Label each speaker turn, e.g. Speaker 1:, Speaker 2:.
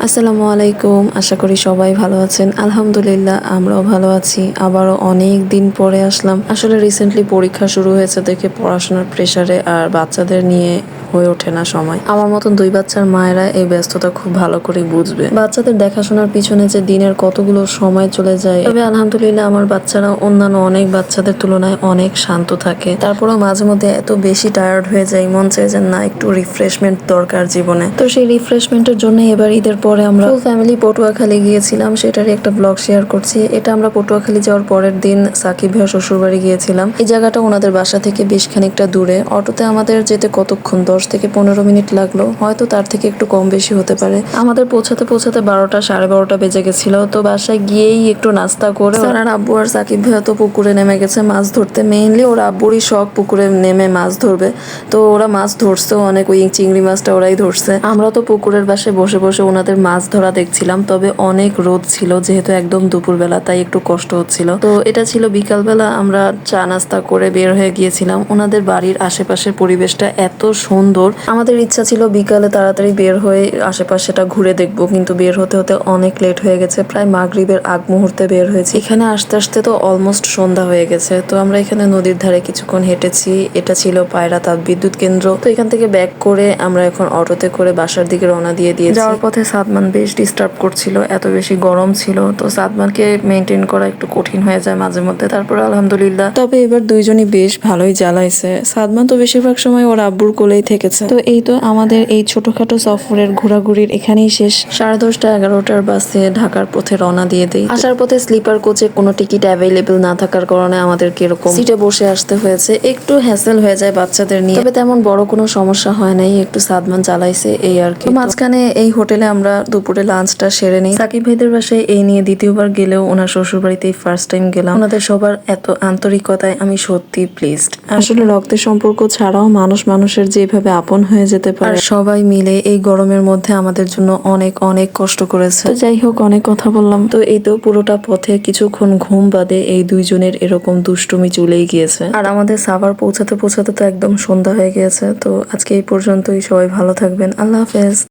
Speaker 1: আসসালামু আলাইকুম। আশা করি সবাই ভালো আছেন। আলহামদুলিল্লাহ আমরাও ভালো আছি। আবারও অনেক দিন পরে আসলাম। আসলে রিসেন্টলি পরীক্ষা শুরু হয়েছে দেখে পড়াশোনার প্রেসারে আর বাচ্চাদের নিয়ে হয়ে ওঠে না সময়। আমার মতন 2 বাচ্চার মায়েরা এই ব্যস্ততা খুব ভালো করে বুঝবে। বাচ্চাদের দেখাশোনার পিছনে যে দিনের কতগুলো সময় চলে যায়। তবে আলহামদুলিল্লাহ আমার বাচ্চারা অন্যান্য অনেক বাচ্চাদের তুলনায় অনেক শান্ত থাকে। তারপরেও মাঝে মধ্যে এত বেশি টায়ার্ড হয়ে যায়, মন চায় যে না একটু রিফ্রেশমেন্ট দরকার জীবনে। তো সেই রিফ্রেশমেন্টের জন্য এবার ঈদের পরে আমরা ফুল ফ্যামিলি পটুয়াখালী গিয়েছিলাম। সেটারই একটা ব্লগ শেয়ার করছি। এটা আমরা পটুয়াখালী যাওয়ার পরের দিন সাকিব ভাইয়া শ্বশুর বাড়ি গিয়েছিলাম। এই জায়গাটা ওনাদের বাসা থেকে বেশ খানিকটা দূরে। অটোতে আমাদের যেতে কতক্ষণ 10 থেকে 15 মিনিট লাগলো, হয়তো তার থেকে একটু কম বেশি হতে পারে। আমাদের পৌঁছাতে 12টা 12:30 বেজে গেছিল। তো বাসায় গিয়েই একটু নাস্তা করে আর আব্বু আর সাকিব ভাইয়া তো পুকুরে নেমে গেছে মাছ ধরতে। মেইনলি ওর আব্বুরই শখ পুকুরে নেমে মাছ ধরবে। তো ওরা মাছ ধরছেও অনেক, ওই চিংড়ি মাছটা ওরাই ধরছে। আমরা তো পুকুরের পাশে বসে বসে ওনাদের মাছ ধরা দেখছিলাম। তবে অনেক রোদ ছিল, যেহেতু একদম দুপুরবেলা, তাই একটু কষ্ট হচ্ছিল। তো এটা ছিল বিকালবেলা, আমরা চা নাস্তা করে বের হয়ে গিয়েছিলাম। ওনাদের বাড়ির আশেপাশের পরিবেশটা এত সুন্দর। আমাদের ইচ্ছা ছিল বিকালে তাড়াতাড়ি বের হয়ে আশেপাশেটা ঘুরে দেখবো, কিন্তু বের হতে হতে অনেক লেট হয়ে গেছে। প্রায় মাগরিবের আগ মুহূর্তে বের হয়েছি। এখানে আসতে আসতে তো অলমোস্ট সন্ধ্যা হয়ে গেছে। তো আমরা এখানে নদীর ধারে কিছুক্ষণ হেঁটেছি। এটা ছিল পায়রা তাপবিদ্যুৎ কেন্দ্র। তো এখান থেকে ব্যাক করে আমরা এখন অটোতে করে বাসার দিকে রওনা দিয়ে যাওয়ার পথে সাদমান বেশ ডিস্টার্ব করছিল, এত বেশি গরম ছিল। তো সাদমানকে মেনটেন করা একটু কঠিন হয়ে যায় মাঝে মধ্যে। তারপরে আলহামদুলিল্লাহ, তবে এবার দুইজনই বেশ ভালোই জ্বালাইছে। সাদমান তো বেশিরভাগ সময় ওর আব্বুর কোলেই থেকেছে। তো এই তো আমাদের এই ছোটখাটো সফরের ঘোরাঘুরির এখানেই শেষ। 10:30 11টার বাসে ঢাকার পথে রওনা দিয়ে দেই। আসার পথে স্লিপার কোচে কোনো টিকিট অ্যাভেলেবল না থাকার কারণে আমাদেরকে এরকম সিটে বসে আসতে হয়েছে। একটু হ্যাসেল হয়ে যায় বাচ্চাদের নিয়ে, তবে তেমন বড় কোনো সমস্যা হয় নাই। একটু সাদমান চালাইছে এই আর কি। মাঝখানে এই হোটেলে আমরা দুপুরে লাঞ্চটা সেরে নিই। সাকিব ভাইদের বাসায় এই নিয়ে দ্বিতীয়বার গেলেও ওনার শ্বশুর বাড়িতেই ফার্স্ট টাইম গেলাম। ওনাদের সবার এত আন্তরিকতায় আমি সত্যি প্লিজড। আসলে রক্তের সম্পর্ক ছাড়াও মানুষ মানুষের যেভাবে আপন হয়ে যেতে পারে, সবাই মিলে এই গরমের মধ্যে আমাদের জন্য অনেক অনেক কষ্ট করেছে। তো যাই হোক, অনেক কথা বললাম। তো এই তো পুরোটা পথে কিছুক্ষণ ঘুম বাদে এই দুইজনের এরকম দুষ্টুমি চলেই গিয়েছে। আর আমাদের সাভার পৌঁছাতে পৌঁছাতে তো একদম সন্ধ্যা হয়ে গিয়েছে। তো আজকে এই পর্যন্তই। সবাই ভালো থাকবেন। আল্লাহ হাফেজ।